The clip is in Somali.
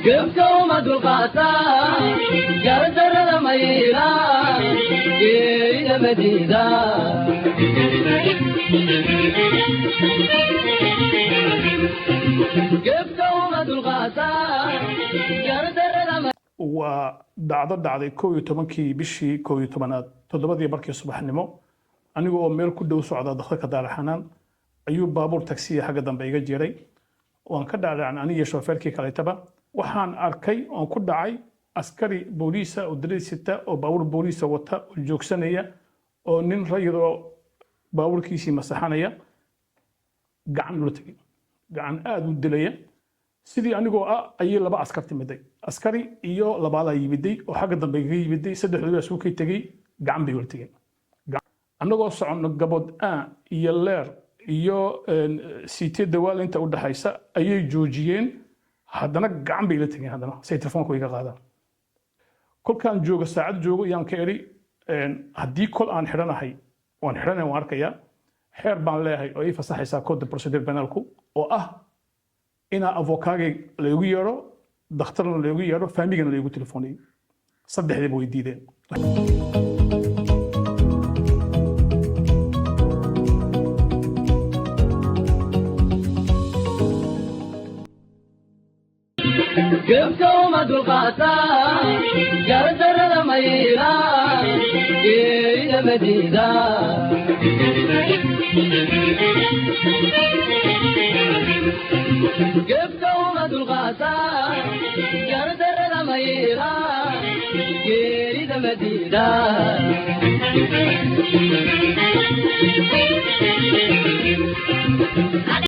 قبكم القاتا قدر الميلا إلى مدينة قبكم القاتا قدر الميلا ودعدي كوي تمنكي بشي كوي تمنات تدبدي بركي صباح النمو أنيقو ميل كدو سعودة دخلك دار الحنان أيوب بابور تاكسي حاجة دم بيجا جيري وأن كدا عن أني شوفيركي كاليتبا waxaan arkay oo ku dhacay askari booliisa oo dariisita oo baawur booliisa wata oo joogsanaya oo nin rayidoo baawurkiisii masaxanaya gacan ula tagay gacan aad u dilaya sidii anigoo ayay laba askar timiday askari iyo labaada yimiday oo xagga dambe iga yimiday saddexdooda isku kay tagay gacan bay ula tagay anagoo socono gabod iyo leer iyo siitee dawaal inta u dhaxaysa ayay joojiyeen haddana gacan bay ila tageen haddana say telefoonka iga qaadaan kolkaan joogo saacad joogo yaan ka eri haddii kol aan xidhanahay waan arkayaa xeer baan leeyahay oo ii fasaxaysaa code procedure penalku oo ah inaa avokaagay laygu yeedho dakhtarna laygu yeedho faamigana laygu telefoonay saddexdiiba way diideen قبكم القاتا قدر الميلا إلى مدينة قبكم القاتا قدر الميلا إلى مدينة